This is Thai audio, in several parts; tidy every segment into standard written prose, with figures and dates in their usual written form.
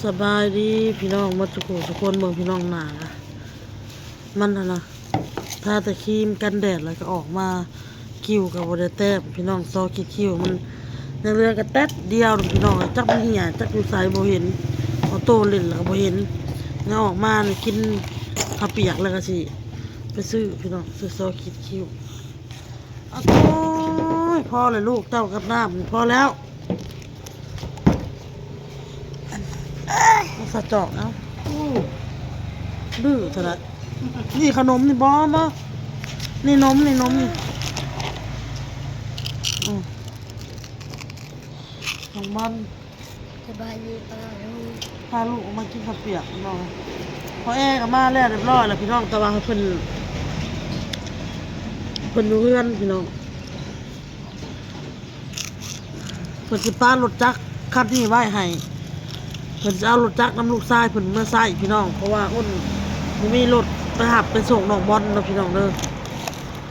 สบายดีพี่น้องมาทุกคนเบิ่งพี่น้องหนามันนะถ้าแต่ครีมกันแดดแล้วก็ออกมาคิวกับบไดแต้มพี่น้องซอคิวมันยังเรือกระแต๊ดเดียวพี่น้องจักมันเหี่ยจักอยู่ใส่บ่เห็นออโต้เล่นแล้วก็บ่เห็นเงาออกมาเนี่ยกินข้าวเปียกแล้วก็สิไปซื้อพี่น้องซื้อซอคิวอ้าวโอ้ยพอเลยลูกเจ้ากับน้ำพอแล้วสะจอกเอาดื้อเถอะนี่ขนมนี่บอมบ่นี่นมนี่ของบ้านสบายดีป้าลูกพาลูกออกมากินข้าวเปียกน้องพอแอร์กับมาแล้วเรียบร้อยแล้วพี่น้องแต่ว่าเพิ่นอยู่เรือนพี่น้องเพิ่นสิป้ารถจักรคันนี้ไว้ให้เพิ่นจะเอารถจักรน้ำลูกชายเพิ่นเมื่อใส่พี่น้องเพราะว่าอ้นมันมีรถไปหับไปส่งน้องบอลเนาะพี่น้องเด้อ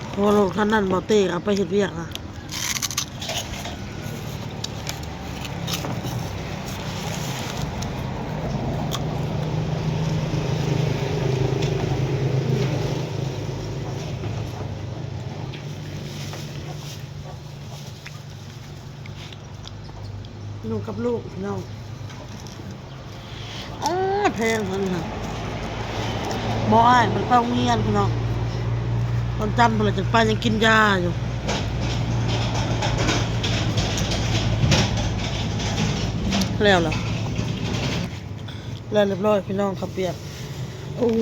เพราะรถคันนั้นบ่เต้เอาไปเฮ็ดเวียกอ่ะลูกกับลูกพี่น้องแพงเพิ่นน่ะบ่อ้ายมันไปโรงเรียนพี่น้องตอนจำเพิ่นเลยจะไปยังกินยาอยู่แล้วล่ะแล้วเรียบร้อยพี่น้องข้าวเปียกโอ้โห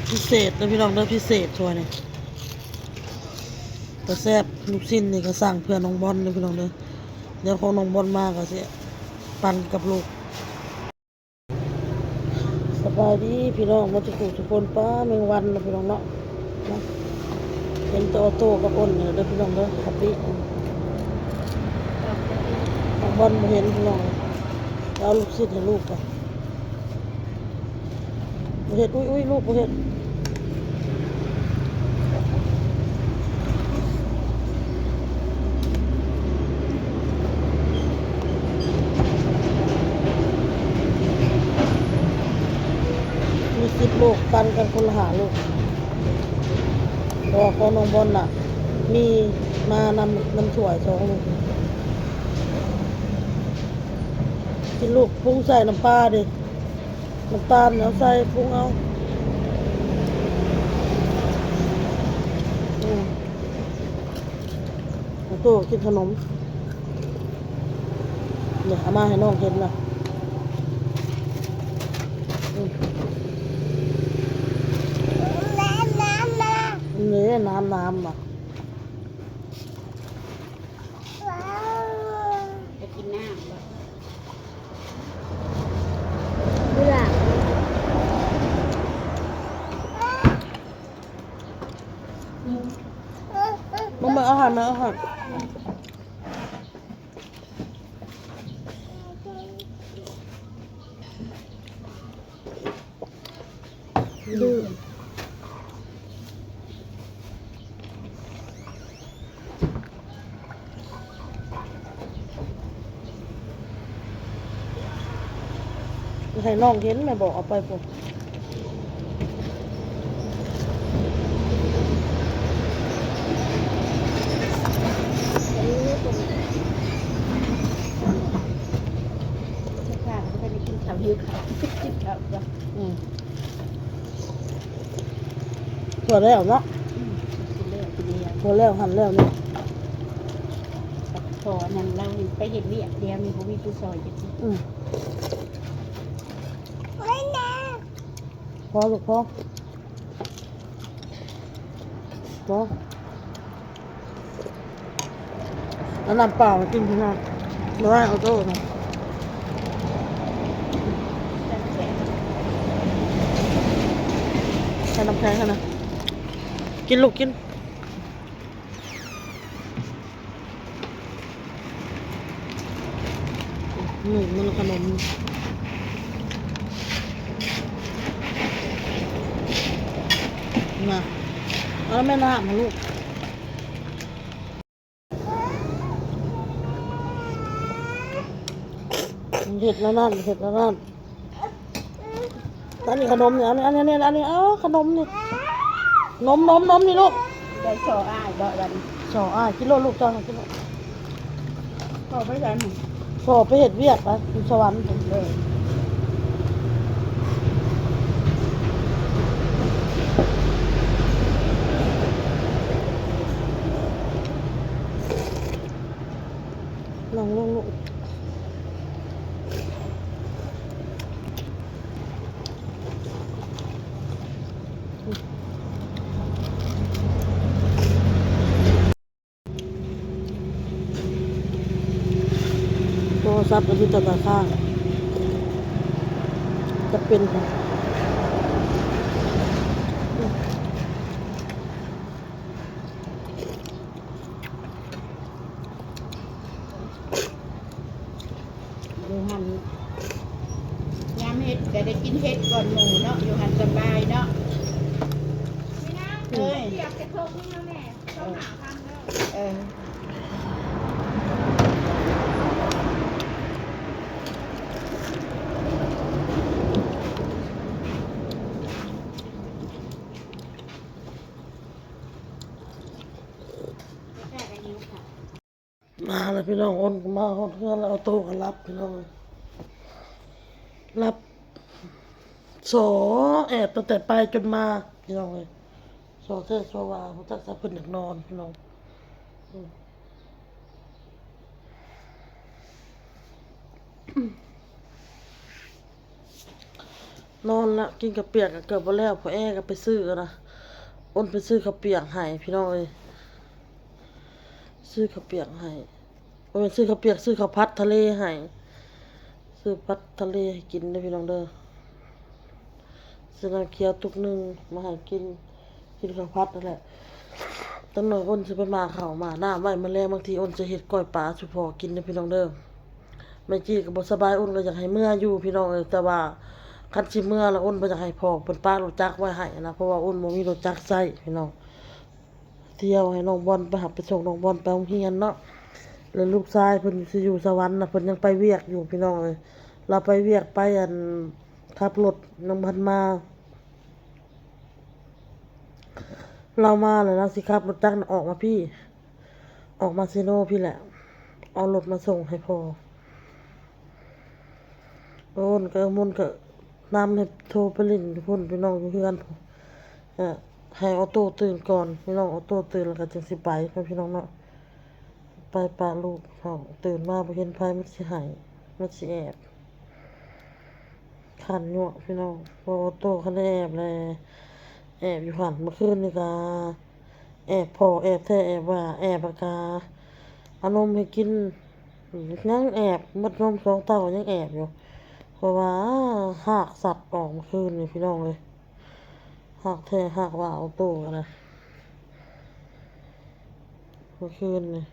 พิเศษนะพี่น้องเด้อพิเศษชัวร์นี่แต่แซ่บลูกชิ้นนี่ก็สั่งเพื่อน้องบอลเลยพี่น้องเด้อเดี๋ยวของน้องบอลมาก็สิปั่นกับลูกสบายดีพี่น้องมาทุกคนป้าแมงวันนะพี่น้องเนาะเห็นตัวโตกับอ้นเนี่ยเด้อพี่น้องเด้อครับพี่น้องบอลมาเห็นพี่น้องเอาลูกชิ้นให้ลูกกันมาเห็ดอุ้ยลูกมาเห็ดมี10 ลูกปันกันคนละ5 ลูกพอของน้องบอลน่ะมีมานำถ้วย2 ลูกกินลูกปรุงใส่น้ำปลาดิน้ำตาลเอาใส่ปรุงเอาโตกินขนมเนี่ยเอามาให้น้องเห็นนะเนี่ยน้ำอ่ะจะกินน้ำบ่เบื่อมันไม่อาหารนะอาหารดื้อให้น้องเห็นแม่บอกเอาไปปุ๊บค่ะเขาจะไปกินข้าวหิวข้าวกินข้าวจ้ะตัวแล้วเนาะกินเรื่องกินเดียว ตัวแล้วหั่นแล้วนี่พอนั่นเราไปเห็นเวียกเดียวมีผู้มีผู้ซอยอยู่ที่พอลูกพอแล้วน้ำเปล่ามากินพี่น้องร้อยเอาโต้นะใส่น้ำแข็งกันนะกินลูกกินมันขนมมาเอาแล้วแม่น้ำมาลูก เห็ดแล้วนั่นเห็ดแล้วนั่นอันนี้ขนมเนี่ยอันนี้ขนมนี่นมนี่ลูก ได้โชว์อ้ายบ่วัน สอกิโลลูกจ้ากิโล พอไปกัน สอไปเห็ดเวียดไปอยู่สวรรค์ เลย ลงลูกโทรศัพท์ก็อยู่แต่ตาข้างจะเป็นค่ะ อยู่หันยามเฮ็ดก็ได้กินเฮ็ดก่อนหมูเนาะอยู่หันสบายเนาะเอ้ยอยากจะโทรขึ้นแล้วแม่ต้องหาทางแล้วมาแล้วพี่น้องอ้นก็มาอ้นเพื่อนแล้วเอาโต๊ะก็รับพี่น้องรับสอแอบตั้งแต่ไปจนมาพี่น้องเลยสอเทศสอวาเขาตักสะเพิ่นอยากนอนพี่น้องนอนละกินกับเปียกก็เกือบบ่แล้วพอแอก็ไปซื้อนะอ้นไปซื้อข้าวเปียกให้พี่น้องเลยซื้อข้าวเปียกให้บ่แม่นซื้อข้าวเปียกซื้อข้าวผัดทะเลให้ซื้อผัดทะเลให้กินเด้อพี่น้องเด้อซื้อน้ำเคี้ยวตุกหนึงมาให้กินข้าวผัดนั่นแหละตั้งหน่อยอ้นสิไปมาข้าวมาหน้าไว้มื้อแลงบางทีอ้นจะเฮ็ดก้อยปลาสุพอกินเด้อพี่น้องเด้อแม่จี้ก็บ่สบายอ้นก็อยากให้เมื่ออยู่พี่น้องเอ้ยแต่ว่าคันสิเมื่อแล้วอ้นบ่อยากให้พ่อเพิ่นป้ารถจักรไว้ให้นะเพราะว่าอ้นบ่มีรถจักรใช้พี่น้องเที่ยวให้น้องบอลไปหับไปส่งน้องบอลไปโรงเรียนเนาะแล้วลูกชายเพิ่นสิอยู่สวรรค์น่ะเพิ่นยังไปเวียกอยู่พี่น้องเอ้ยเราไปเวียกไปขับรถนำเพิ่นมาเรามาแล้วเราสิขับรถจักรน่ะออกมาพี่ออกมาซิโนพี่แหละเอารถมาส่งให้พ่อโอนก็มุนก็นำให้โทรไปเล่นพุ่นพี่น้องอยู่เพื่อนพุ่นให้ออโต้ตื่นก่อนพี่น้องออโต้ตื่นแล้วก็จังสิไปพี่น้องเนาะไปปะลูกเขาตื่นมาบ่เห็นไผมันสิหายมันสิแอบขันยั่วพี่น้องพอออโต้คันได้แอบเลยแอบอยู่หันเมื่อคืนนี่ก็แอบพอแอบแท้แอบว่าแอบปากกาเอานมให้กินยังแอบมดนม2 เต้ายังแอบอยู่เพราะว่าหากสัตว์ออกเมื่อคืนนี่พี่น้องเลยหากแท้หากว่าเอาโต้กันนะเมื่อคืนนี่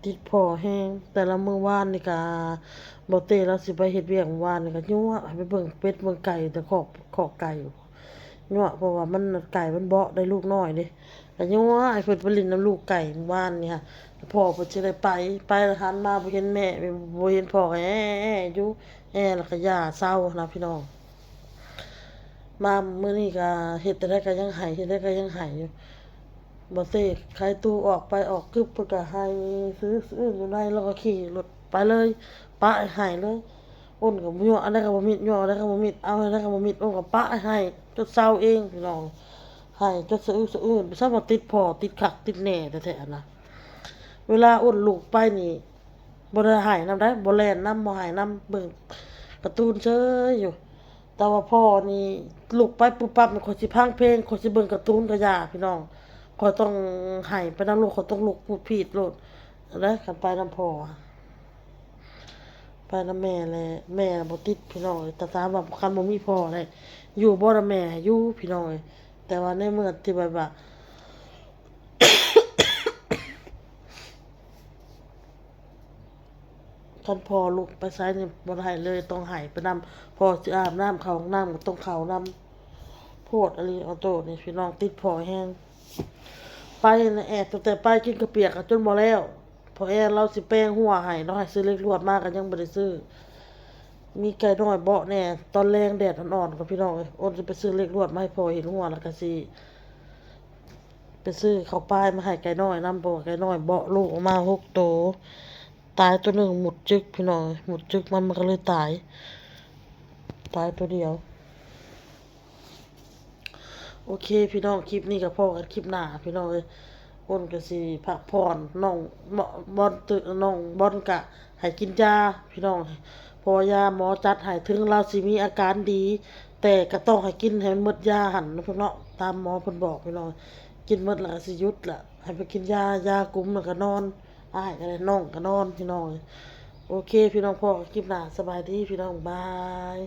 ติดพอแห้งแต่ละมื้อวานนี่ก็บ่เต้แล้วสิไปเฮ็ดเวียกเมื่อวานนี่ก็ยั่วให้ไปเบิ่งเป็ดเบิ่งไก่แต่ขอกไก่อยู่ยั่วเพราะว่ามันไก่มันเบาะได้ลูกน้อยเด้ก็ยั่วให้เพิ่นไปเล่นน้ำลูกไก่เมื่อวานนี่ค่ะพ่อเพิ่นสิได้ไปแล้วหันมาบ่เห็นแม่บ่เห็นพ่อก็อยู่แล้วก็ย่าเศร้านะพี่น้องมามื้อนี้ก็เฮ็ดแต่ได้ก็ยังให้เฮ็ดได้ก็ยังให้อยู่บ่เต้ขายตู้ออกไปออกกึบเพิ่นก็ให้ซื้ออยู่ในแล้วก็ขี่รถไปเลยปะให้เลยอ้นก็บ่ยั่วอันใดก็บ่มิดยั่วอันใดก็บ่มิดเอาอันใดก็บ่มิดอ้นก็ปะให้จนเศร้าเองพี่น้องให้จนสะอื้นซะว่าติดพ่อติดคักติดแน่แท้ๆนะเวลาอ้นลูกไปนี่บ่ได้ให้นำได้บ่แล่นนำบ่ให้นำเบิ่งการ์ตูนเฉยอยู่แต่ว่าพ่อนี่ลูกไปปุ๊บปั๊บมันข้อยสิพังเพลงข้อยสิเบิ่งการ์ตูนก็ย่าพี่น้องข้อยต้องให้ไปนำลูกข้อยต้องลุกพูดผิดโลดนะคันไปนำพ่อไปนำแม่แหละแม่บ่ติดพี่น้องแต่ถามว่าคันบ่มีพ่อได้อยู่บ่นำแม่อยู่พี่น้องแต่ว่าในเมื่อที่แบบว่าคันพ่อลูกไปไสนี่บ่ได้เลยต้องให้ไปนำพ่อสิอาบน้ำเข้าห้องน้ำก็ต้องเข้านำโพดอะลีออโต้นี่พี่น้องติดพ่อแฮงไปน่ะแอบตั้งแต่ไปกินกระเปียกจนบ่แล้ว พอแอร์เราสิแป้งหัวให้เนาะให้ซื้อเล็กลวดมากก็ยังบ่ได้ซื้อมีไก่น้อยเบาะแน่ตอนแรงแดดอ่อนๆกับพี่น้องเอ้ยโอนสิไปซื้อเล็กลวดมาให้พอเห็นหัวแล้วก็สิไปซื้อข้าวป้ายมาให้ไก่น้อยนำบ่ไก่น้อยเบาะลูกออกมา6ตัวตายตัวหนึงหมุดจึกพี่น้องเอ้ยหมุดจึกมันก็เลยตายตัวเดียวโอเคพี่น้องคลิปนี้ก็พอกันคลิปหน้าพี่น้องเอ้ยอ้นก็สิพักผ่อนน้องบอนตึน้องบอนกะให้กินยาพี่น้องเพราะว่ายาหมอจัดให้ถึงเราสิมีอาการดี แต่ก็ต้องให้กินให้หมดยาหั่นนะพี่น้องตามหมอเพิ่นบอกพี่น้องกินหมดแล้วก็สิหยุดล่ะให้ไปกินยากลุ่มแล้วก็นอนอ้ายก็ได้น้องก็นอนพี่น้องโอเคพี่น้องพอกันคลิปหน้าสบายดีพี่น้องบาย